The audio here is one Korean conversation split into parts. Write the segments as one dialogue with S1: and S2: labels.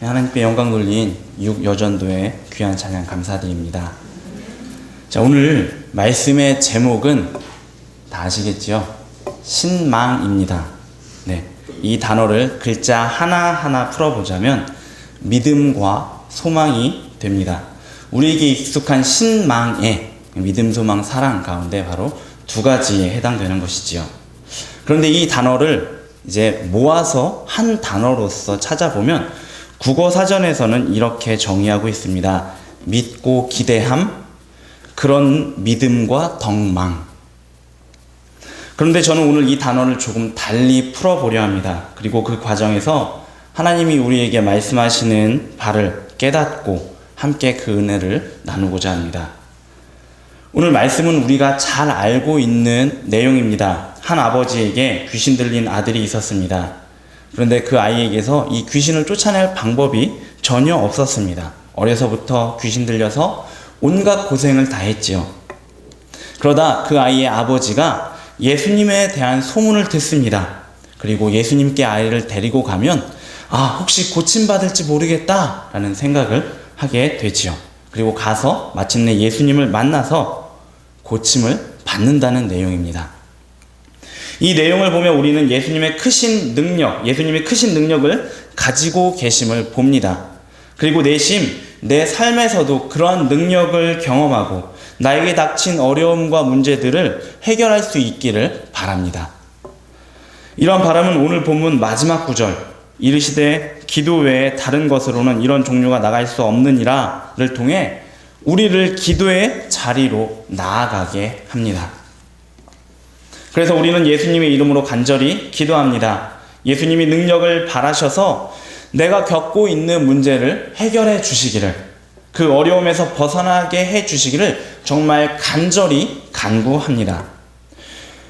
S1: 하나님께 영광 돌린 육여전도의 귀한 찬양 감사드립니다. 자, 오늘 말씀의 제목은 다 아시겠죠? 신망입니다. 네, 이 단어를 글자 하나하나 풀어보자면 믿음과 소망이 됩니다. 우리에게 익숙한 신망의 믿음, 소망, 사랑 가운데 바로 두 가지에 해당되는 것이지요. 그런데 이 단어를 이제 모아서 한 단어로서 찾아보면 국어 사전에서는 이렇게 정의하고 있습니다. 믿고 기대함, 그런 믿음과 덕망. 그런데 저는 오늘 이 단어를 조금 달리 풀어보려 합니다. 그리고 그 과정에서 하나님이 우리에게 말씀하시는 바를 깨닫고 함께 그 은혜를 나누고자 합니다. 오늘 말씀은 우리가 잘 알고 있는 내용입니다. 한 아버지에게 귀신 들린 아들이 있었습니다. 그런데 그 아이에게서 이 귀신을 쫓아낼 방법이 전혀 없었습니다. 어려서부터 귀신 들려서 온갖 고생을 다 했지요. 그러다 그 아이의 아버지가 예수님에 대한 소문을 듣습니다. 그리고 예수님께 아이를 데리고 가면 혹시 고침받을지 모르겠다 라는 생각을 하게 되지요. 그리고 가서 마침내 예수님을 만나서 고침을 받는다는 내용입니다. 이 내용을 보면 우리는 예수님의 크신 능력을 가지고 계심을 봅니다. 그리고 내심 내 삶에서도 그러한 능력을 경험하고 나에게 닥친 어려움과 문제들을 해결할 수 있기를 바랍니다. 이러한 바람은 오늘 본문 마지막 구절, 이르시되 기도 외에 다른 것으로는 이런 종류가 나갈 수 없느니라를 통해 우리를 기도의 자리로 나아가게 합니다. 그래서 우리는 예수님의 이름으로 간절히 기도합니다. 예수님이 능력을 발하셔서 내가 겪고 있는 문제를 해결해 주시기를, 그 어려움에서 벗어나게 해 주시기를 정말 간절히 간구합니다.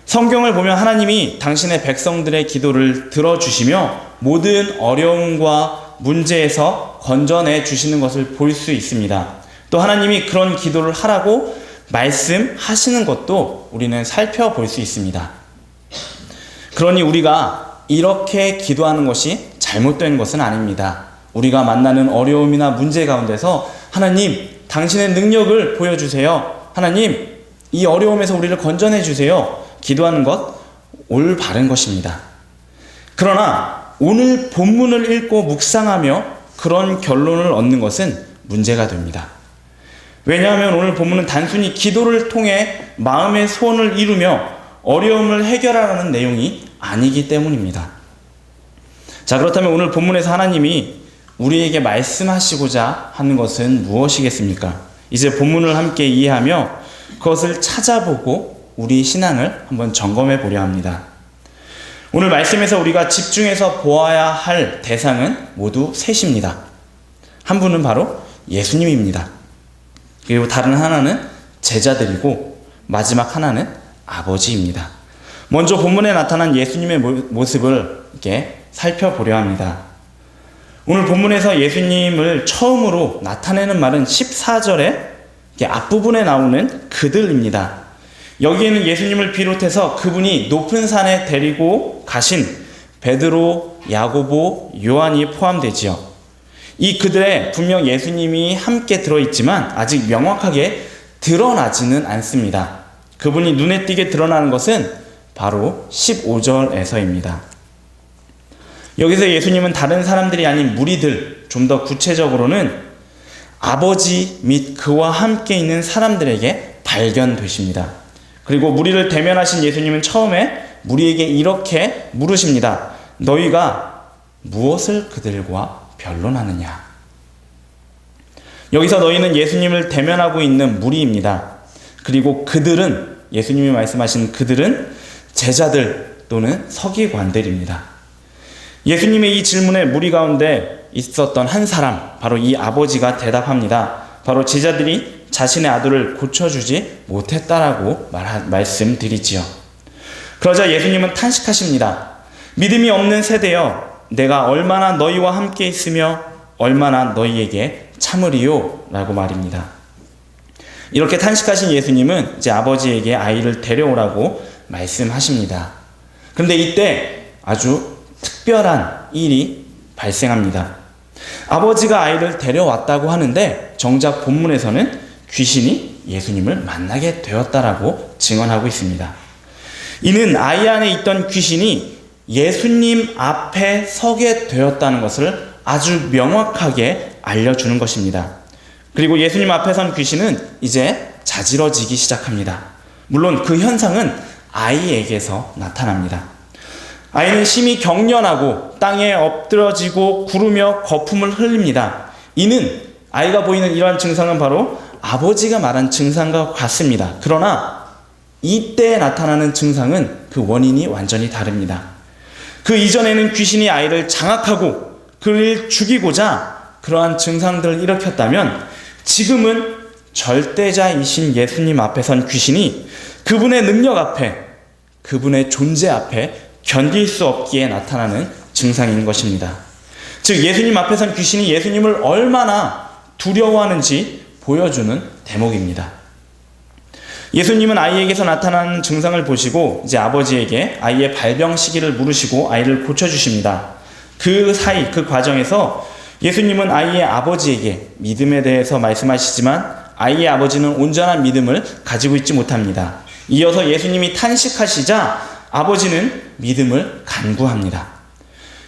S1: 성경을 보면 하나님이 당신의 백성들의 기도를 들어주시며 모든 어려움과 문제에서 건져내 주시는 것을 볼 수 있습니다. 또 하나님이 그런 기도를 하라고 말씀하시는 것도 우리는 살펴볼 수 있습니다. 그러니 우리가 이렇게 기도하는 것이 잘못된 것은 아닙니다. 우리가 만나는 어려움이나 문제 가운데서 하나님, 당신의 능력을 보여주세요. 하나님, 이 어려움에서 우리를 건져내 주세요. 기도하는 것 올바른 것입니다. 그러나 오늘 본문을 읽고 묵상하며 그런 결론을 얻는 것은 문제가 됩니다. 왜냐하면 오늘 본문은 단순히 기도를 통해 마음의 소원을 이루며 어려움을 해결하라는 내용이 아니기 때문입니다. 자, 그렇다면 오늘 본문에서 하나님이 우리에게 말씀하시고자 하는 것은 무엇이겠습니까? 이제 본문을 함께 이해하며 그것을 찾아보고 우리 신앙을 한번 점검해 보려 합니다. 오늘 말씀에서 우리가 집중해서 보아야 할 대상은 모두 셋입니다. 한 분은 바로 예수님입니다. 그리고 다른 하나는 제자들이고 마지막 하나는 아버지입니다. 먼저 본문에 나타난 예수님의 모습을 이렇게 살펴보려 합니다. 오늘 본문에서 예수님을 처음으로 나타내는 말은 14절에 앞부분에 나오는 그들입니다. 여기에는 예수님을 비롯해서 그분이 높은 산에 데리고 가신 베드로, 야고보, 요한이 포함되지요. 이 그들에 분명 예수님이 함께 들어있지만 아직 명확하게 드러나지는 않습니다. 그분이 눈에 띄게 드러나는 것은 바로 15절에서입니다. 여기서 예수님은 다른 사람들이 아닌 무리들, 좀 더 구체적으로는 아버지 및 그와 함께 있는 사람들에게 발견되십니다. 그리고 무리를 대면하신 예수님은 처음에 무리에게 이렇게 물으십니다. 너희가 무엇을 그들과 변론하느냐? 여기서 너희는 예수님을 대면하고 있는 무리입니다. 그리고 그들은, 예수님이 말씀하신 그들은 제자들 또는 서기관들입니다. 예수님의 이 질문에 무리 가운데 있었던 한 사람, 바로 이 아버지가 대답합니다. 바로 제자들이 자신의 아들을 고쳐주지 못했다라고 말씀드리지요. 그러자 예수님은 탄식하십니다. 믿음이 없는 세대여, 내가 얼마나 너희와 함께 있으며 얼마나 너희에게 참으리요? 라고 말입니다. 이렇게 탄식하신 예수님은 이제 아버지에게 아이를 데려오라고 말씀하십니다. 그런데 이때 아주 특별한 일이 발생합니다. 아버지가 아이를 데려왔다고 하는데 정작 본문에서는 귀신이 예수님을 만나게 되었다라고 증언하고 있습니다. 이는 아이 안에 있던 귀신이 예수님 앞에 서게 되었다는 것을 아주 명확하게 알려주는 것입니다. 그리고 예수님 앞에 선 귀신은 이제 자지러지기 시작합니다. 물론 그 현상은 아이에게서 나타납니다. 아이는 심히 경련하고 땅에 엎드러지고 구르며 거품을 흘립니다. 이는 아이가 보이는 이러한 증상은 바로 아버지가 말한 증상과 같습니다. 그러나 이때 나타나는 증상은 그 원인이 완전히 다릅니다. 그 이전에는 귀신이 아이를 장악하고 그를 죽이고자 그러한 증상들을 일으켰다면 지금은 절대자이신 예수님 앞에 선 귀신이 그분의 능력 앞에, 그분의 존재 앞에 견딜 수 없기에 나타나는 증상인 것입니다. 즉 예수님 앞에 선 귀신이 예수님을 얼마나 두려워하는지 보여주는 대목입니다. 예수님은 아이에게서 나타나는 증상을 보시고 이제 아버지에게 아이의 발병 시기를 물으시고 아이를 고쳐주십니다. 그 사이, 그 과정에서 예수님은 아이의 아버지에게 믿음에 대해서 말씀하시지만 아이의 아버지는 온전한 믿음을 가지고 있지 못합니다. 이어서 예수님이 탄식하시자 아버지는 믿음을 간구합니다.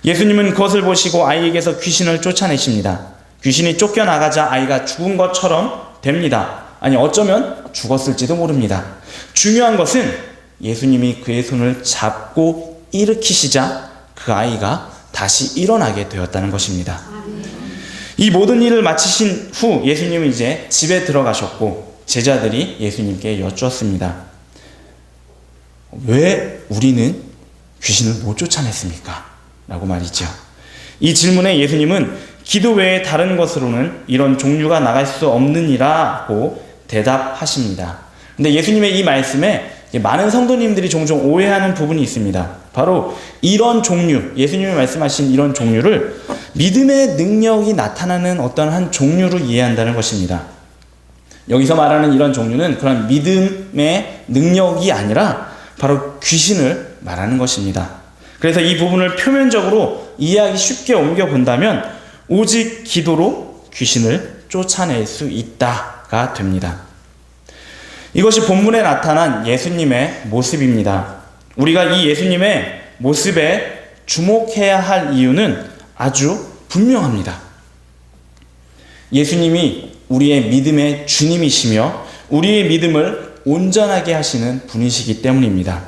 S1: 예수님은 그것을 보시고 아이에게서 귀신을 쫓아내십니다. 귀신이 쫓겨나가자 아이가 죽은 것처럼 됩니다. 아니 어쩌면 죽었을지도 모릅니다. 중요한 것은 예수님이 그의 손을 잡고 일으키시자 그 아이가 다시 일어나게 되었다는 것입니다. 이 모든 일을 마치신 후 예수님은 이제 집에 들어가셨고 제자들이 예수님께 여쭈었습니다. 왜 우리는 귀신을 못 쫓아냈습니까? 라고 말이죠. 이 질문에 예수님은 기도 외에 다른 것으로는 이런 종류가 나갈 수 없느니라고 대답하십니다. 근데 예수님의 이 말씀에 많은 성도님들이 종종 오해하는 부분이 있습니다. 바로 이런 종류, 예수님이 말씀하신 이런 종류를 믿음의 능력이 나타나는 어떤 한 종류로 이해한다는 것입니다. 여기서 말하는 이런 종류는 그런 믿음의 능력이 아니라 바로 귀신을 말하는 것입니다. 그래서 이 부분을 표면적으로 이해하기 쉽게 옮겨본다면 오직 기도로 귀신을 쫓아낼 수 있다가 됩니다. 이것이 본문에 나타난 예수님의 모습입니다. 우리가 이 예수님의 모습에 주목해야 할 이유는 아주 분명합니다. 예수님이 우리의 믿음의 주님이시며 우리의 믿음을 온전하게 하시는 분이시기 때문입니다.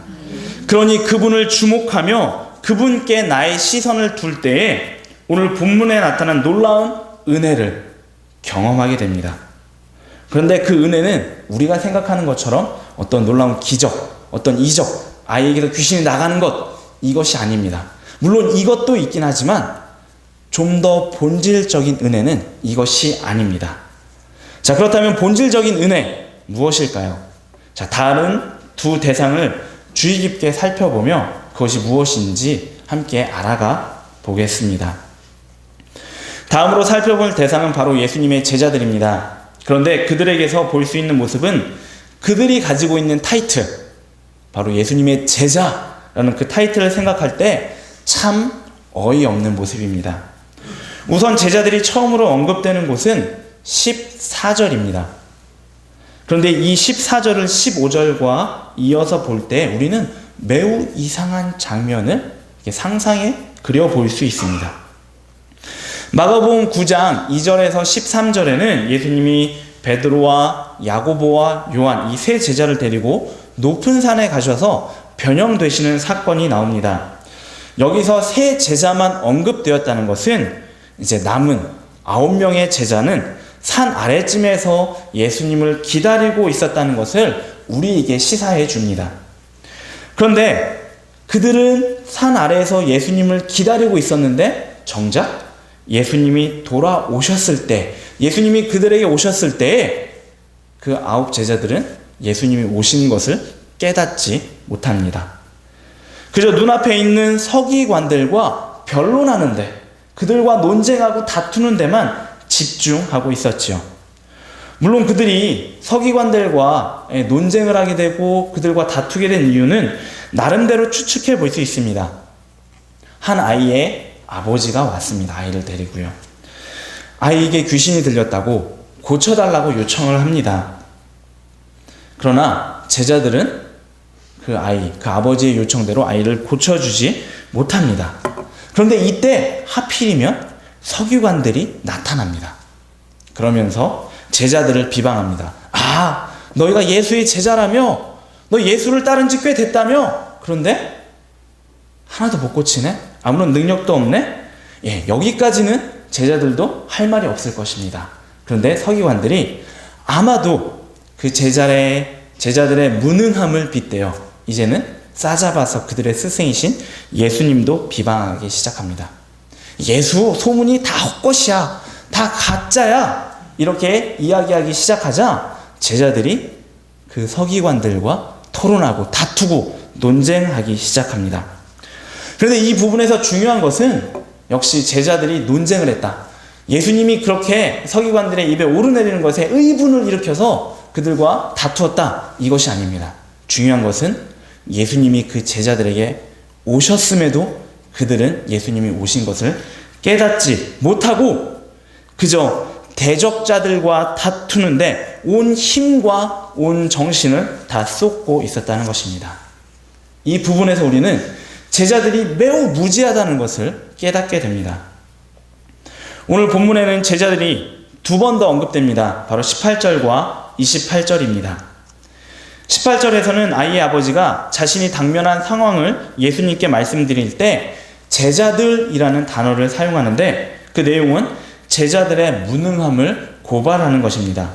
S1: 그러니 그분을 주목하며 그분께 나의 시선을 둘 때에 오늘 본문에 나타난 놀라운 은혜를 경험하게 됩니다. 그런데 그 은혜는 우리가 생각하는 것처럼 어떤 놀라운 기적, 어떤 이적, 아이에게서 귀신이 나가는 것, 이것이 아닙니다. 물론 이것도 있긴 하지만 좀 더 본질적인 은혜는 이것이 아닙니다. 자, 그렇다면 본질적인 은혜 무엇일까요? 자, 다른 두 대상을 주의 깊게 살펴보며 그것이 무엇인지 함께 알아가 보겠습니다. 다음으로 살펴볼 대상은 바로 예수님의 제자들입니다. 그런데 그들에게서 볼 수 있는 모습은 그들이 가지고 있는 타이틀, 바로 예수님의 제자라는 그 타이틀을 생각할 때 참 어이없는 모습입니다. 우선 제자들이 처음으로 언급되는 곳은 14절입니다. 그런데 이 14절을 15절과 이어서 볼 때 우리는 매우 이상한 장면을 상상해 그려 볼 수 있습니다. 마가복음 9장 2절에서 13절에는 예수님이 베드로와 야고보와 요한 이 세 제자를 데리고 높은 산에 가셔서 변형되시는 사건이 나옵니다. 여기서 세 제자만 언급되었다는 것은 이제 남은 9명의 제자는 산 아래쯤에서 예수님을 기다리고 있었다는 것을 우리에게 시사해 줍니다. 그런데 그들은 산 아래에서 예수님을 기다리고 있었는데 정작 예수님이 돌아오셨을 때, 예수님이 그들에게 오셨을 때에 그 9 제자들은 예수님이 오신 것을 깨닫지 못합니다. 그저 눈앞에 있는 서기관들과 변론하는데, 그들과 논쟁하고 다투는 데만 집중하고 있었지요. 물론 그들이 서기관들과 논쟁을 하게 되고 그들과 다투게 된 이유는 나름대로 추측해 볼 수 있습니다. 한 아이의 아버지가 왔습니다. 아이를 데리고요. 아이에게 귀신이 들렸다고 고쳐달라고 요청을 합니다. 그러나 제자들은 그 아버지의 요청대로 아이를 고쳐주지 못합니다. 그런데 이때 하필이면 서기관들이 나타납니다. 그러면서 제자들을 비방합니다. 아, 너희가 예수의 제자라며? 너 예수를 따른 지 꽤 됐다며? 그런데 하나도 못 고치네? 아무런 능력도 없네? 예, 여기까지는 제자들도 할 말이 없을 것입니다. 그런데 서기관들이 아마도 그 제자들의 무능함을 빗대어 이제는 싸잡아서 그들의 스승이신 예수님도 비방하기 시작합니다. 예수 소문이 다 헛것이야, 다 가짜야, 이렇게 이야기하기 시작하자 제자들이 그 서기관들과 토론하고 다투고 논쟁하기 시작합니다. 그런데 이 부분에서 중요한 것은 역시 제자들이 논쟁을 했다. 예수님이 그렇게 서기관들의 입에 오르내리는 것에 의분을 일으켜서 그들과 다투었다. 이것이 아닙니다. 중요한 것은 예수님이 그 제자들에게 오셨음에도 그들은 예수님이 오신 것을 깨닫지 못하고 그저 대적자들과 다투는데 온 힘과 온 정신을 다 쏟고 있었다는 것입니다. 이 부분에서 우리는 제자들이 매우 무지하다는 것을 깨닫게 됩니다. 오늘 본문에는 제자들이 두 번 더 언급됩니다. 바로 18절과 28절입니다. 18절에서는 아이의 아버지가 자신이 당면한 상황을 예수님께 말씀드릴 때 제자들이라는 단어를 사용하는데 그 내용은 제자들의 무능함을 고발하는 것입니다.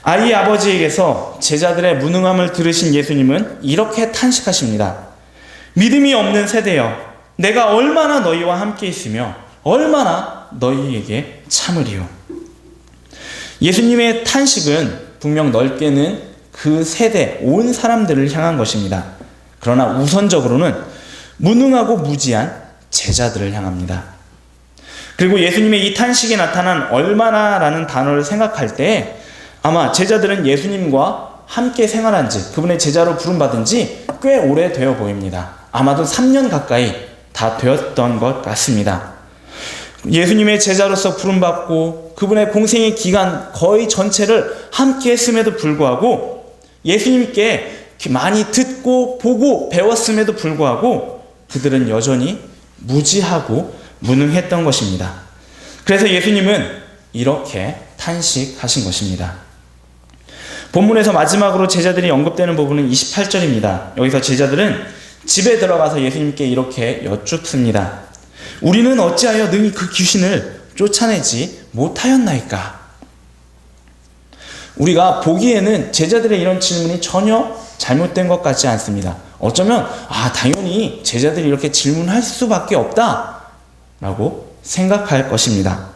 S1: 아이의 아버지에게서 제자들의 무능함을 들으신 예수님은 이렇게 탄식하십니다. 믿음이 없는 세대여, 내가 얼마나 너희와 함께 있으며 얼마나 너희에게 참으리요. 예수님의 탄식은 분명 넓게는 그 세대 온 사람들을 향한 것입니다. 그러나 우선적으로는 무능하고 무지한 제자들을 향합니다. 그리고 예수님의 이 탄식이 나타난 얼마나라는 단어를 생각할 때 아마 제자들은 예수님과 함께 생활한 지, 그분의 제자로 부름받은 지 꽤 오래되어 보입니다. 아마도 3년 가까이 다 되었던 것 같습니다. 예수님의 제자로서 부름받고 그분의 공생의 기간 거의 전체를 함께 했음에도 불구하고 예수님께 많이 듣고 보고 배웠음에도 불구하고 그들은 여전히 무지하고 무능했던 것입니다. 그래서 예수님은 이렇게 탄식하신 것입니다. 본문에서 마지막으로 제자들이 언급되는 부분은 28절입니다. 여기서 제자들은 집에 들어가서 예수님께 이렇게 여쭙습니다. 우리는 어찌하여 능히 그 귀신을 쫓아내지 못하였나이까? 우리가 보기에는 제자들의 이런 질문이 전혀 잘못된 것 같지 않습니다. 어쩌면 당연히 제자들이 이렇게 질문할 수밖에 없다라고 생각할 것입니다.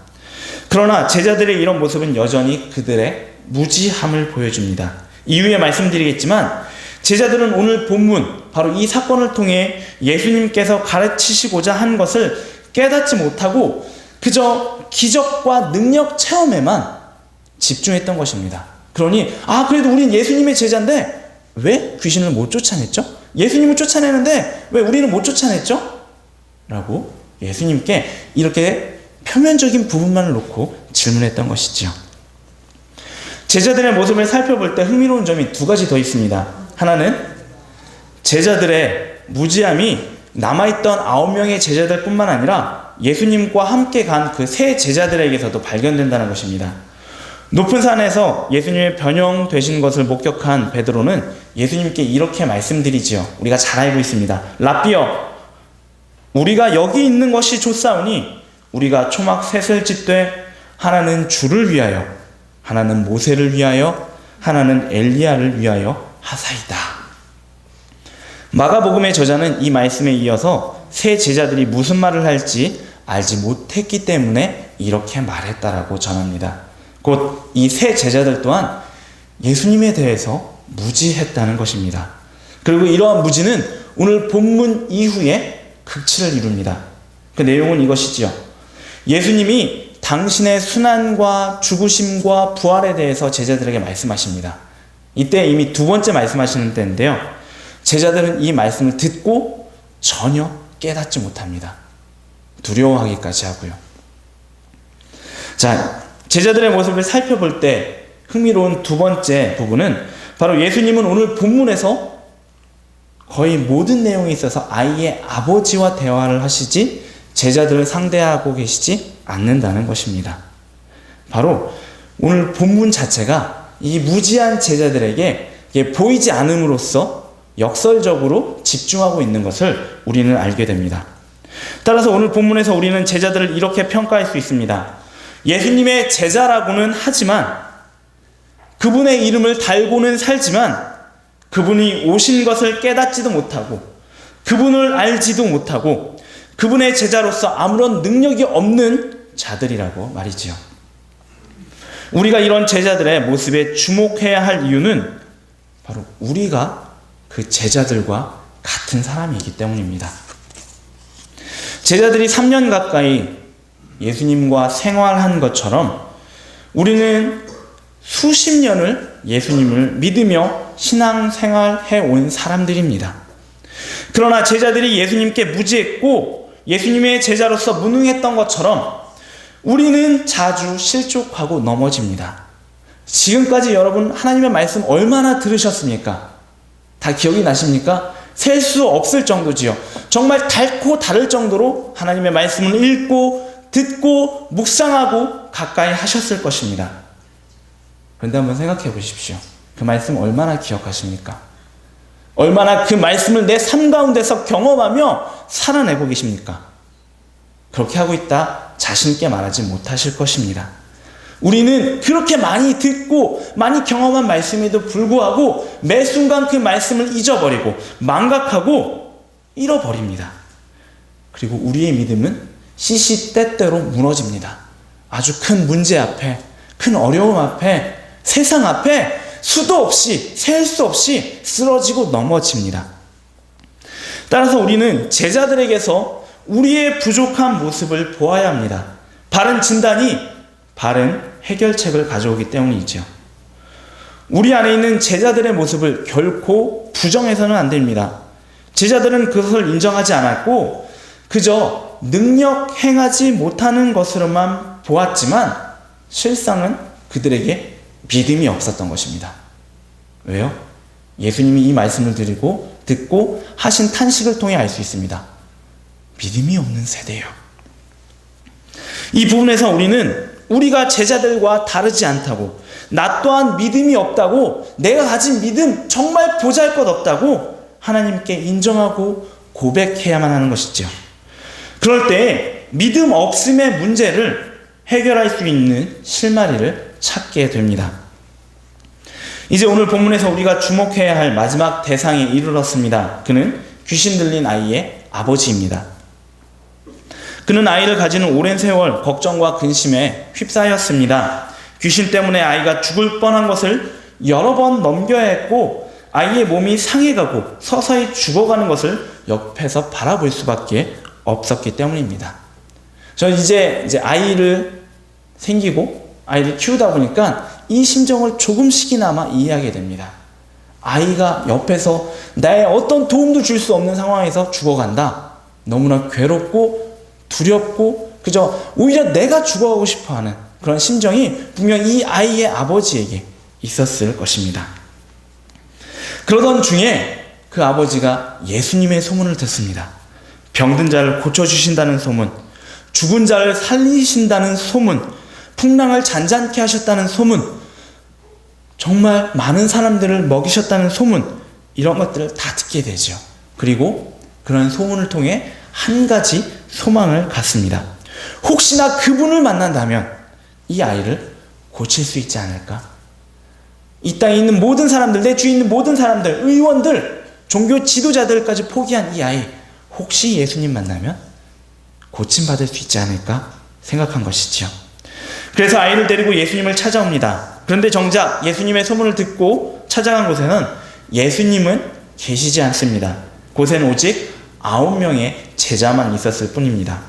S1: 그러나 제자들의 이런 모습은 여전히 그들의 무지함을 보여줍니다. 이후에 말씀드리겠지만 제자들은 오늘 본문 바로 이 사건을 통해 예수님께서 가르치시고자 한 것을 깨닫지 못하고 그저 기적과 능력 체험에만 집중했던 것입니다. 그러니 그래도 우린 예수님의 제자인데 왜 귀신을 못 쫓아냈죠? 예수님을 쫓아내는데 왜 우리는 못 쫓아냈죠? 라고 예수님께 이렇게 표면적인 부분만을 놓고 질문했던 것이지요. 제자들의 모습을 살펴볼 때 흥미로운 점이 두 가지 더 있습니다. 하나는 제자들의 무지함이 남아있던 9명의 제자들 뿐만 아니라 예수님과 함께 간 그 세 제자들에게서도 발견된다는 것입니다. 높은 산에서 예수님의 변형되신 것을 목격한 베드로는 예수님께 이렇게 말씀드리지요. 우리가 잘 알고 있습니다. 랍비여, 우리가 여기 있는 것이 좋사오니 우리가 초막 셋을 짓되 하나는 주를 위하여, 하나는 모세를 위하여, 하나는 엘리야를 위하여 하사이다. 마가복음의 저자는 이 말씀에 이어서 세 제자들이 무슨 말을 할지 알지 못했기 때문에 이렇게 말했다라고 전합니다. 곧 이 세 제자들 또한 예수님에 대해서 무지했다는 것입니다. 그리고 이러한 무지는 오늘 본문 이후에 극치를 이룹니다. 그 내용은 이것이지요. 예수님이 당신의 순환과 죽으심과 부활에 대해서 제자들에게 말씀하십니다. 이때 이미 두 번째 말씀하시는 때인데요. 제자들은 이 말씀을 듣고 전혀 깨닫지 못합니다. 두려워하기까지 하고요. 자, 제자들의 모습을 살펴볼 때 흥미로운 두 번째 부분은 바로 예수님은 오늘 본문에서 거의 모든 내용에 있어서 아이의 아버지와 대화를 하시지 제자들을 상대하고 계시지 않는다는 것입니다. 바로 오늘 본문 자체가 이 무지한 제자들에게 보이지 않음으로써 역설적으로 집중하고 있는 것을 우리는 알게 됩니다. 따라서 오늘 본문에서 우리는 제자들을 이렇게 평가할 수 있습니다. 예수님의 제자라고는 하지만, 그분의 이름을 달고는 살지만 그분이 오신 것을 깨닫지도 못하고 그분을 알지도 못하고 그분의 제자로서 아무런 능력이 없는 자들이라고 말이지요. 우리가 이런 제자들의 모습에 주목해야 할 이유는 바로 우리가 그 제자들과 같은 사람이기 때문입니다. 제자들이 3년 가까이 예수님과 생활한 것처럼 우리는 수십 년을 예수님을 믿으며 신앙생활해 온 사람들입니다. 그러나 제자들이 예수님께 무지했고 예수님의 제자로서 무능했던 것처럼 우리는 자주 실족하고 넘어집니다. 지금까지 여러분 하나님의 말씀 얼마나 들으셨습니까? 다 기억이 나십니까? 셀 수 없을 정도지요. 정말 닳고 다를 정도로 하나님의 말씀을 읽고 듣고 묵상하고 가까이 하셨을 것입니다. 그런데 한번 생각해 보십시오. 그 말씀 얼마나 기억하십니까? 얼마나 그 말씀을 내 삶 가운데서 경험하며 살아내고 계십니까? 그렇게 하고 있다 자신있게 말하지 못하실 것입니다. 우리는 그렇게 많이 듣고 많이 경험한 말씀에도 불구하고 매 순간 그 말씀을 잊어버리고 망각하고 잃어버립니다. 그리고 우리의 믿음은 시시때때로 무너집니다. 아주 큰 문제 앞에, 큰 어려움 앞에, 세상 앞에 수도 없이, 셀 수 없이 쓰러지고 넘어집니다. 따라서 우리는 제자들에게서 우리의 부족한 모습을 보아야 합니다. 바른 진단이 바른 해결책을 가져오기 때문이죠. 우리 안에 있는 제자들의 모습을 결코 부정해서는 안 됩니다. 제자들은 그것을 인정하지 않았고 그저 능력 행하지 못하는 것으로만 보았지만 실상은 그들에게 믿음이 없었던 것입니다. 왜요? 예수님이 이 말씀을 듣고 하신 탄식을 통해 알 수 있습니다. 믿음이 없는 세대예요. 이 부분에서 우리는 우리가 제자들과 다르지 않다고, 나 또한 믿음이 없다고, 내가 가진 믿음 정말 보잘것없다고 하나님께 인정하고 고백해야만 하는 것이죠. 그럴 때 믿음 없음의 문제를 해결할 수 있는 실마리를 찾게 됩니다. 이제 오늘 본문에서 우리가 주목해야 할 마지막 대상에 이르렀습니다. 그는 귀신 들린 아이의 아버지입니다. 그는 아이를 가지는 오랜 세월 걱정과 근심에 휩싸였습니다. 귀신 때문에 아이가 죽을 뻔한 것을 여러 번 넘겨야 했고 아이의 몸이 상해가고 서서히 죽어가는 것을 옆에서 바라볼 수밖에 없었기 때문입니다. 저는 이제 아이를 생기고 아이를 키우다 보니까 이 심정을 조금씩이나마 이해하게 됩니다. 아이가 옆에서 나의 어떤 도움도 줄 수 없는 상황에서 죽어간다. 너무나 괴롭고 두렵고 그저 오히려 내가 죽어가고 싶어하는 그런 심정이 분명 이 아이의 아버지에게 있었을 것입니다. 그러던 중에 그 아버지가 예수님의 소문을 듣습니다. 병든 자를 고쳐주신다는 소문, 죽은 자를 살리신다는 소문, 풍랑을 잔잔케 하셨다는 소문, 정말 많은 사람들을 먹이셨다는 소문, 이런 것들을 다 듣게 되죠. 그리고 그런 소문을 통해 한 가지 소망을 갖습니다. 혹시나 그분을 만난다면 이 아이를 고칠 수 있지 않을까? 이 땅에 있는 모든 사람들, 내 주위에 있는 모든 사람들, 의원들, 종교 지도자들까지 포기한 이 아이, 혹시 예수님 만나면 고침받을 수 있지 않을까 생각한 것이지요. 그래서 아이를 데리고 예수님을 찾아옵니다. 그런데 정작 예수님의 소문을 듣고 찾아간 곳에는 예수님은 계시지 않습니다. 곳에는 오직 9명의 제자만 있었을 뿐입니다.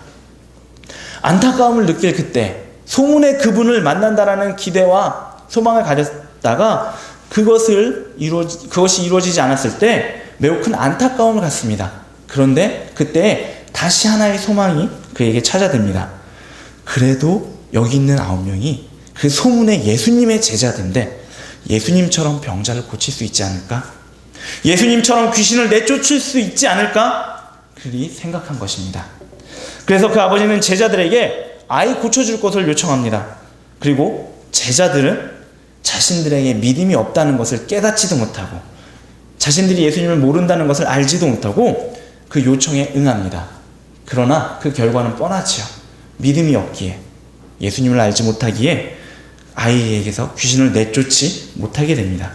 S1: 안타까움을 느낄 그때 소문의 그분을 만난다라는 기대와 소망을 가졌다가 그것이 이루어지지 않았을 때 매우 큰 안타까움을 갖습니다. 그런데 그때 다시 하나의 소망이 그에게 찾아듭니다. 그래도 여기 있는 9명이 그 소문의 예수님의 제자들인데 예수님처럼 병자를 고칠 수 있지 않을까? 예수님처럼 귀신을 내쫓을 수 있지 않을까? 그리 생각한 것입니다. 그래서 그 아버지는 제자들에게 아이 고쳐줄 것을 요청합니다. 그리고 제자들은 자신들에게 믿음이 없다는 것을 깨닫지도 못하고 자신들이 예수님을 모른다는 것을 알지도 못하고 그 요청에 응합니다. 그러나 그 결과는 뻔하지요. 믿음이 없기에, 예수님을 알지 못하기에 아이에게서 귀신을 내쫓지 못하게 됩니다.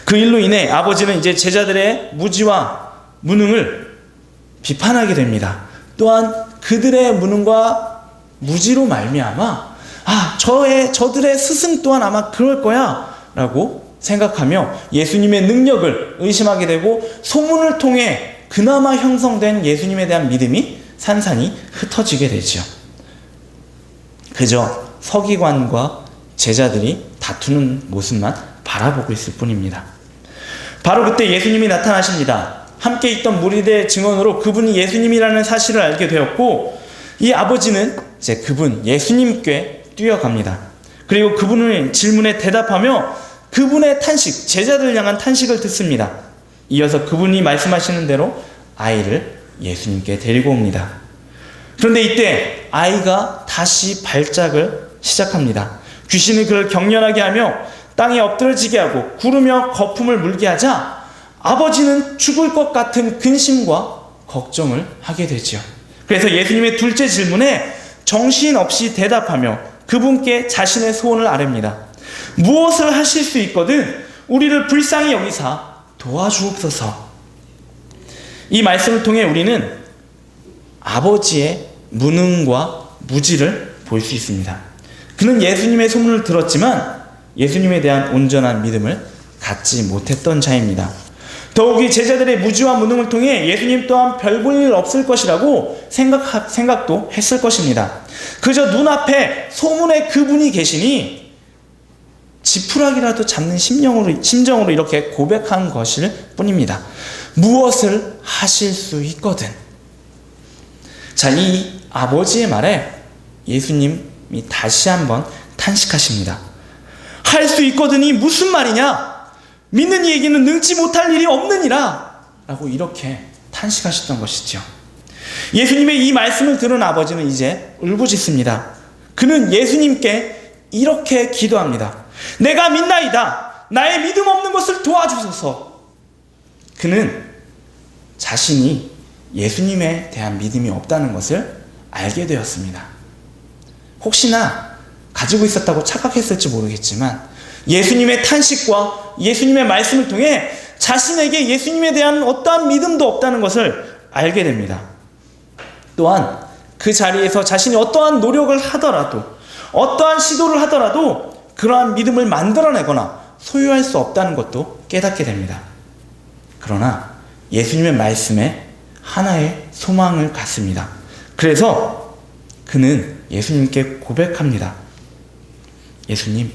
S1: 그 일로 인해 아버지는 이제 제자들의 무지와 무능을 비판하게 됩니다. 또한 그들의 무능과 무지로 말미암아 저들의 스승 또한 아마 그럴 거야 라고 생각하며 예수님의 능력을 의심하게 되고 소문을 통해 그나마 형성된 예수님에 대한 믿음이 산산이 흩어지게 되죠. 그저 서기관과 제자들이 다투는 모습만 바라보고 있을 뿐입니다. 바로 그때 예수님이 나타나십니다. 함께 있던 무리들의 증언으로 그분이 예수님이라는 사실을 알게 되었고 이 아버지는 이제 그분 예수님께 뛰어갑니다. 그리고 그분의 질문에 대답하며 그분의 탄식, 제자들 향한 탄식을 듣습니다. 이어서 그분이 말씀하시는 대로 아이를 예수님께 데리고 옵니다. 그런데 이때 아이가 다시 발작을 시작합니다. 귀신이 그를 격렬하게 하며 땅에 엎드러지게 하고 구르며 거품을 물게 하자 아버지는 죽을 것 같은 근심과 걱정을 하게 되죠. 그래서 예수님의 둘째 질문에 정신없이 대답하며 그분께 자신의 소원을 아뢰입니다. 무엇을 하실 수 있거든 우리를 불쌍히 여기사 도와주옵소서. 이 말씀을 통해 우리는 아버지의 무능과 무지를 볼 수 있습니다. 그는 예수님의 소문을 들었지만 예수님에 대한 온전한 믿음을 갖지 못했던 자입니다. 더욱이 제자들의 무지와 무능을 통해 예수님 또한 별 볼 일 없을 것이라고 생각도 했을 것입니다. 그저 눈앞에 소문의 그분이 계시니 지푸라기라도 잡는 심정으로 이렇게 고백한 것일 뿐입니다. 무엇을 하실 수 있거든. 자, 이 아버지의 말에 예수님이 다시 한번 탄식하십니다. 할 수 있거든이 무슨 말이냐? 믿는 이에게는 능치 못할 일이 없느니라 라고 이렇게 탄식하셨던 것이죠. 예수님의 이 말씀을 들은 아버지는 이제 울부짖습니다. 그는 예수님께 이렇게 기도합니다. 내가 믿나이다. 나의 믿음 없는 것을 도와주소서. 그는 자신이 예수님에 대한 믿음이 없다는 것을 알게 되었습니다. 혹시나 가지고 있었다고 착각했을지 모르겠지만 예수님의 탄식과 예수님의 말씀을 통해 자신에게 예수님에 대한 어떠한 믿음도 없다는 것을 알게 됩니다. 또한 그 자리에서 자신이 어떠한 노력을 하더라도 어떠한 시도를 하더라도 그러한 믿음을 만들어내거나 소유할 수 없다는 것도 깨닫게 됩니다. 그러나 예수님의 말씀에 하나의 소망을 갖습니다. 그래서 그는 예수님께 고백합니다. 예수님,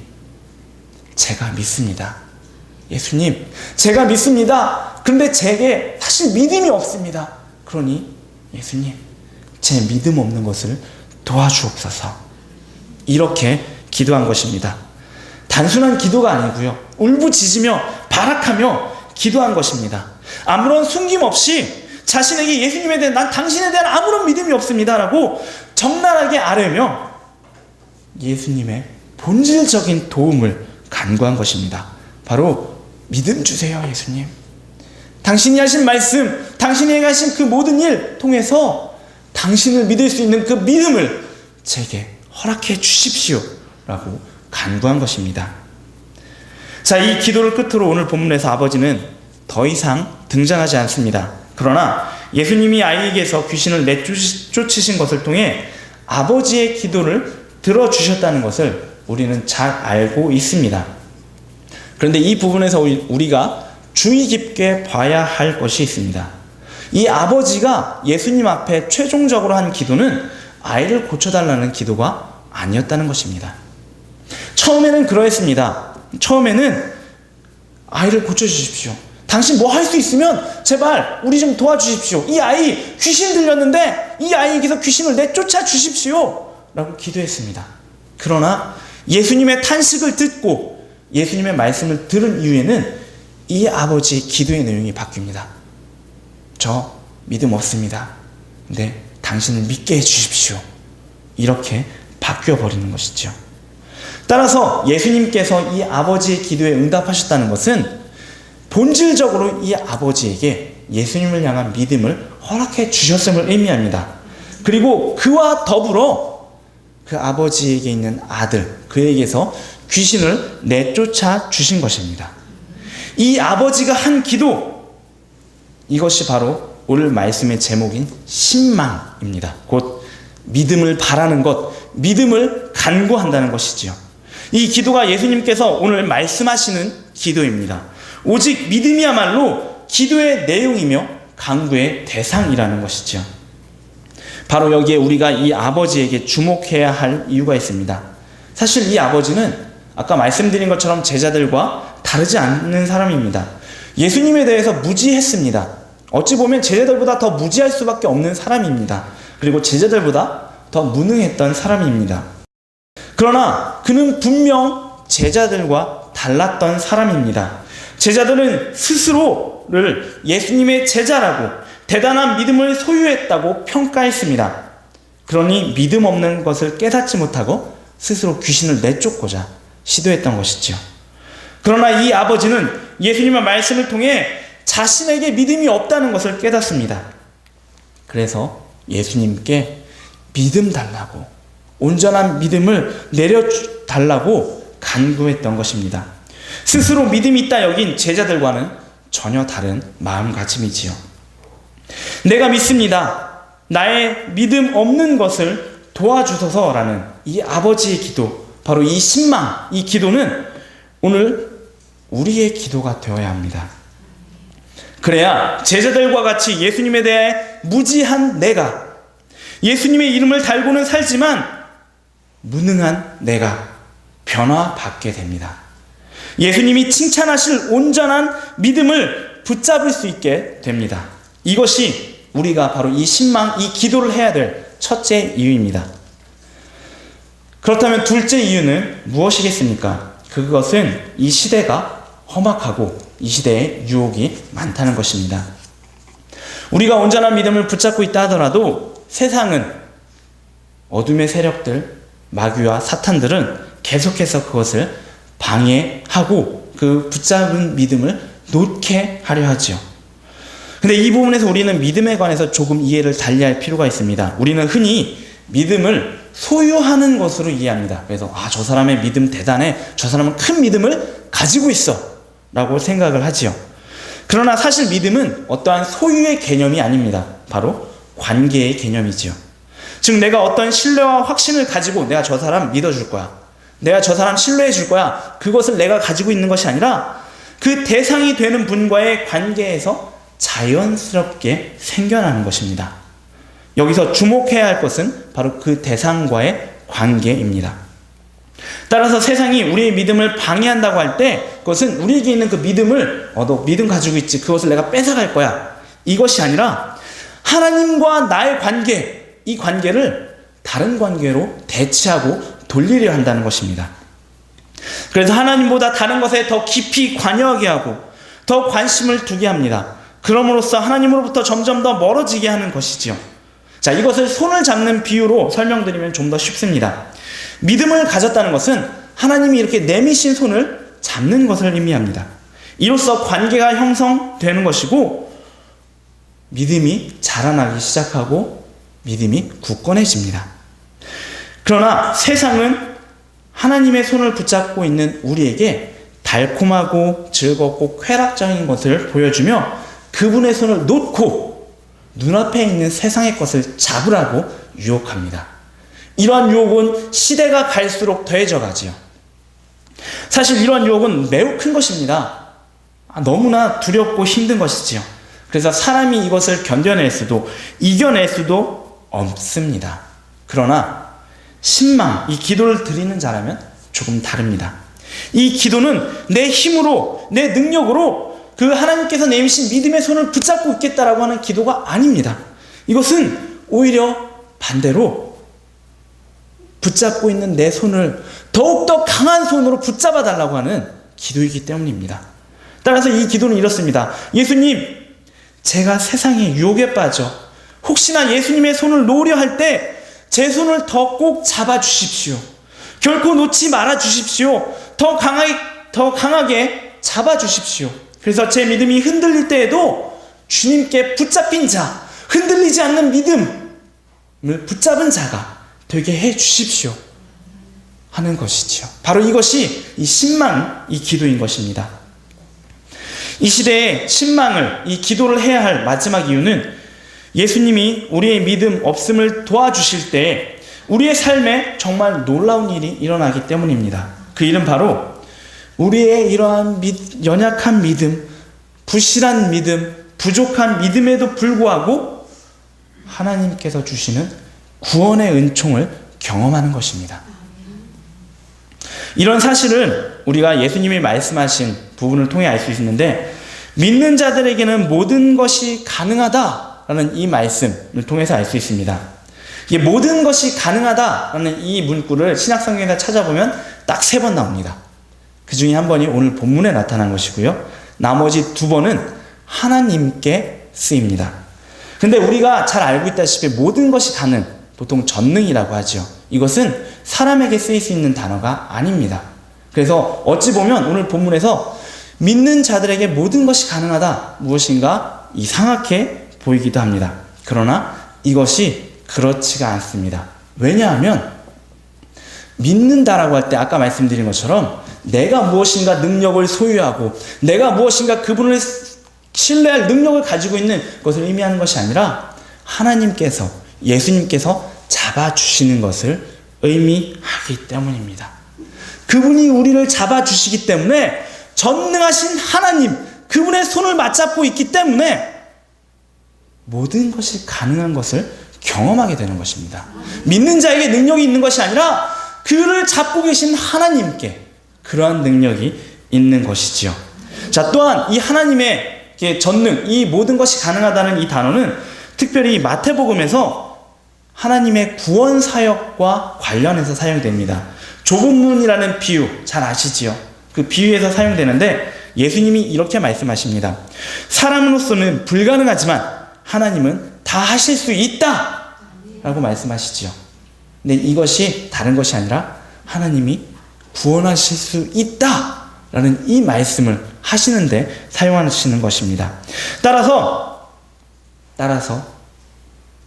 S1: 제가 믿습니다. 예수님, 제가 믿습니다. 그런데 제게 사실 믿음이 없습니다. 그러니 예수님, 제 믿음 없는 것을 도와주옵소서. 이렇게 기도한 것입니다. 단순한 기도가 아니고요. 울부짖으며 발악하며 기도한 것입니다. 아무런 숨김없이 자신에게 예수님에 대한 난 당신에 대한 아무런 믿음이 없습니다 라고 적나라하게 아뢰며 예수님의 본질적인 도움을 간구한 것입니다. 바로 믿음 주세요, 예수님. 당신이 하신 말씀, 당신이 하신 그 모든 일 통해서 당신을 믿을 수 있는 그 믿음을 제게 허락해 주십시오 라고 간구한 것입니다. 자, 이 기도를 끝으로 오늘 본문에서 아버지는 더 이상 등장하지 않습니다. 그러나 예수님이 아이에게서 귀신을 내쫓으신 것을 통해 아버지의 기도를 들어주셨다는 것을 우리는 잘 알고 있습니다. 그런데 이 부분에서 우리가 주의 깊게 봐야 할 것이 있습니다. 이 아버지가 예수님 앞에 최종적으로 한 기도는 아이를 고쳐달라는 기도가 아니었다는 것입니다. 처음에는 그러했습니다. 처음에는 아이를 고쳐주십시오. 당신 뭐 할 수 있으면 제발 우리 좀 도와주십시오. 이 아이 귀신 들렸는데 이 아이에게서 귀신을 내쫓아 주십시오 라고 기도했습니다. 그러나 예수님의 탄식을 듣고 예수님의 말씀을 들은 이후에는 이 아버지의 기도의 내용이 바뀝니다. 저 믿음 없습니다. 근데 당신을 믿게 해주십시오. 이렇게 바뀌어버리는 것이죠. 따라서 예수님께서 이 아버지의 기도에 응답하셨다는 것은 본질적으로 이 아버지에게 예수님을 향한 믿음을 허락해 주셨음을 의미합니다. 그리고 그와 더불어 그 아버지에게 있는 아들, 그에게서 귀신을 내쫓아 주신 것입니다. 이 아버지가 한 기도, 이것이 바로 오늘 말씀의 제목인 신망입니다. 곧 믿음을 바라는 것, 믿음을 간구한다는 것이지요. 이 기도가 예수님께서 오늘 말씀하시는 기도입니다. 오직 믿음이야말로 기도의 내용이며 간구의 대상이라는 것이죠. 바로 여기에 우리가 이 아버지에게 주목해야 할 이유가 있습니다. 사실 이 아버지는 아까 말씀드린 것처럼 제자들과 다르지 않는 사람입니다. 예수님에 대해서 무지했습니다. 어찌 보면 제자들보다 더 무지할 수밖에 없는 사람입니다. 그리고 제자들보다 더 무능했던 사람입니다. 그러나 그는 분명 제자들과 달랐던 사람입니다. 제자들은 스스로를 예수님의 제자라고 대단한 믿음을 소유했다고 평가했습니다. 그러니 믿음 없는 것을 깨닫지 못하고 스스로 귀신을 내쫓고자 시도했던 것이죠. 그러나 이 아버지는 예수님의 말씀을 통해 자신에게 믿음이 없다는 것을 깨닫습니다. 그래서 예수님께 믿음 달라고, 온전한 믿음을 내려달라고 간구했던 것입니다. 스스로 믿음이 있다 여긴 제자들과는 전혀 다른 마음가짐이지요. 내가 믿습니다. 나의 믿음 없는 것을 도와주소서라는 이 아버지의 기도, 바로 이 신망, 이 기도는 오늘 우리의 기도가 되어야 합니다. 그래야 제자들과 같이 예수님에 대해 무지한 내가, 예수님의 이름을 달고는 살지만 무능한 내가 변화받게 됩니다. 예수님이 칭찬하실 온전한 믿음을 붙잡을 수 있게 됩니다. 이것이 우리가 바로 이 신망, 이 기도를 해야 될 첫째 이유입니다. 그렇다면 둘째 이유는 무엇이겠습니까? 그것은 이 시대가 험악하고 이 시대에 유혹이 많다는 것입니다. 우리가 온전한 믿음을 붙잡고 있다 하더라도 세상은, 어둠의 세력들, 마귀와 사탄들은 계속해서 그것을 방해하고 그 붙잡은 믿음을 놓게 하려 하죠. 근데 이 부분에서 우리는 믿음에 관해서 조금 이해를 달리할 필요가 있습니다. 우리는 흔히 믿음을 소유하는 것으로 이해합니다. 그래서 저 사람의 믿음 대단해, 저 사람은 큰 믿음을 가지고 있어 라고 생각을 하지요. 그러나 사실 믿음은 어떠한 소유의 개념이 아닙니다. 바로 관계의 개념이지요. 즉 내가 어떤 신뢰와 확신을 가지고 내가 저 사람 믿어줄 거야, 내가 저 사람 신뢰해 줄 거야, 그것을 내가 가지고 있는 것이 아니라 그 대상이 되는 분과의 관계에서 자연스럽게 생겨나는 것입니다. 여기서 주목해야 할 것은 바로 그 대상과의 관계입니다. 따라서 세상이 우리의 믿음을 방해한다고 할 때 그것은 우리에게 있는 그 믿음을 너 믿음 가지고 있지, 그것을 내가 뺏어갈 거야, 이것이 아니라 하나님과 나의 관계, 이 관계를 다른 관계로 대체하고 돌리려 한다는 것입니다. 그래서 하나님보다 다른 것에 더 깊이 관여하게 하고 더 관심을 두게 합니다. 그럼으로써 하나님으로부터 점점 더 멀어지게 하는 것이지요. 자, 이것을 손을 잡는 비유로 설명드리면 좀 더 쉽습니다. 믿음을 가졌다는 것은 하나님이 이렇게 내미신 손을 잡는 것을 의미합니다. 이로써 관계가 형성되는 것이고 믿음이 자라나기 시작하고 믿음이 굳건해집니다. 그러나 세상은 하나님의 손을 붙잡고 있는 우리에게 달콤하고 즐겁고 쾌락적인 것을 보여주며 그분의 손을 놓고 눈앞에 있는 세상의 것을 잡으라고 유혹합니다. 이러한 유혹은 시대가 갈수록 더해져 가지요. 사실 이러한 유혹은 매우 큰 것입니다. 너무나 두렵고 힘든 것이지요. 그래서 사람이 이것을 견뎌낼 수도 이겨낼 수도 없습니다. 그러나 신망, 이 기도를 드리는 자라면 조금 다릅니다. 이 기도는 내 힘으로, 내 능력으로 그 하나님께서 내미신 믿음의 손을 붙잡고 있겠다라고 하는 기도가 아닙니다. 이것은 오히려 반대로 붙잡고 있는 내 손을 더욱더 강한 손으로 붙잡아 달라고 하는 기도이기 때문입니다. 따라서 이 기도는 이렇습니다. 예수님, 제가 세상의 유혹에 빠져 혹시나 예수님의 손을 놓으려 할 때 제 손을 더 꼭 잡아 주십시오. 결코 놓지 말아 주십시오. 더 강하게 잡아 주십시오. 그래서 제 믿음이 흔들릴 때에도 주님께 붙잡힌 자, 흔들리지 않는 믿음을 붙잡은 자가 되게 해 주십시오 하는 것이지요. 바로 이것이 이 신망, 이 기도인 것입니다. 이 시대에 신망을, 이 기도를 해야 할 마지막 이유는 예수님이 우리의 믿음 없음을 도와주실 때 우리의 삶에 정말 놀라운 일이 일어나기 때문입니다. 그 일은 바로 우리의 이러한 연약한 믿음, 부실한 믿음, 부족한 믿음에도 불구하고 하나님께서 주시는 구원의 은총을 경험하는 것입니다. 이런 사실을 우리가 예수님이 말씀하신 부분을 통해 알 수 있는데, 믿는 자들에게는 모든 것이 가능하다라는 이 말씀을 통해서 알 수 있습니다. 이 모든 것이 가능하다라는 이 문구를 신약성경에서 찾아보면 딱 3번 나옵니다. 그 중에 한 번이 오늘 본문에 나타난 것이고요. 나머지 2번은 하나님께 쓰입니다. 근데 우리가 잘 알고 있다시피 모든 것이 가능, 보통 전능이라고 하죠. 이것은 사람에게 쓰일 수 있는 단어가 아닙니다. 그래서 어찌 보면 오늘 본문에서 믿는 자들에게 모든 것이 가능하다, 무엇인가 이상하게 보이기도 합니다. 그러나 이것이 그렇지가 않습니다. 왜냐하면 믿는다라고 할 때 아까 말씀드린 것처럼 내가 무엇인가 능력을 소유하고 내가 무엇인가 그분을 신뢰할 능력을 가지고 있는 것을 의미하는 것이 아니라 하나님께서, 예수님께서 잡아주시는 것을 의미하기 때문입니다. 그분이 우리를 잡아주시기 때문에 전능하신 하나님, 그분의 손을 맞잡고 있기 때문에 모든 것이 가능한 것을 경험하게 되는 것입니다. 믿는 자에게 능력이 있는 것이 아니라 그를 잡고 계신 하나님께 그러한 능력이 있는 것이지요. 자, 또한 이 하나님의 전능, 이 모든 것이 가능하다는 이 단어는 특별히 마태복음에서 하나님의 구원 사역과 관련해서 사용됩니다. 좁은 문이라는 비유 잘 아시지요? 그 비유에서 사용되는데 예수님이 이렇게 말씀하십니다. 사람으로서는 불가능하지만 하나님은 다 하실 수 있다 라고 말씀하시지요. 근데 이것이 다른 것이 아니라 하나님이 구원하실 수 있다 라는 이 말씀을 하시는데 사용하시는 것입니다. 따라서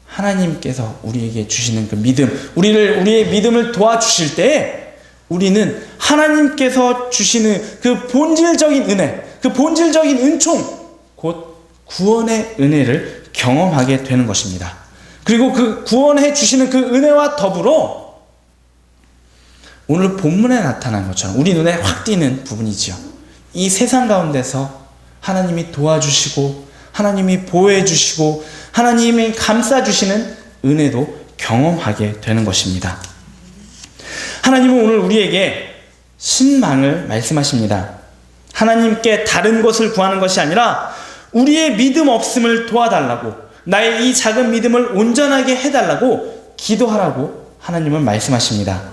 S1: 하나님께서 우리에게 주시는 그 믿음, 우리의 믿음을 도와주실 때 우리는 하나님께서 주시는 그 본질적인 은혜, 그 본질적인 은총, 곧 구원의 은혜를 경험하게 되는 것입니다. 그리고 그 구원해 주시는 그 은혜와 더불어 오늘 본문에 나타난 것처럼 우리 눈에 확 띄는 부분이지요. 이 세상 가운데서 하나님이 도와주시고 하나님이 보호해 주시고 하나님이 감싸 주시는 은혜도 경험하게 되는 것입니다. 하나님은 오늘 우리에게 신망을 말씀하십니다. 하나님께 다른 것을 구하는 것이 아니라 우리의 믿음 없음을 도와달라고, 나의 이 작은 믿음을 온전하게 해달라고 기도하라고 하나님은 말씀하십니다.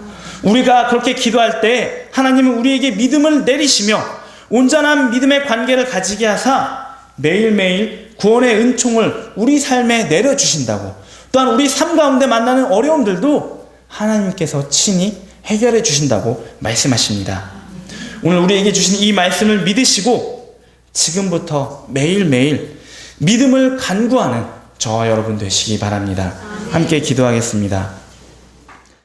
S1: 우리가 그렇게 기도할 때 하나님은 우리에게 믿음을 내리시며 온전한 믿음의 관계를 가지게 하사 매일매일 구원의 은총을 우리 삶에 내려주신다고, 또한 우리 삶 가운데 만나는 어려움들도 하나님께서 친히 해결해 주신다고 말씀하십니다. 오늘 우리에게 주신 이 말씀을 믿으시고 지금부터 매일매일 믿음을 간구하는 저와 여러분 되시기 바랍니다. 함께 기도하겠습니다.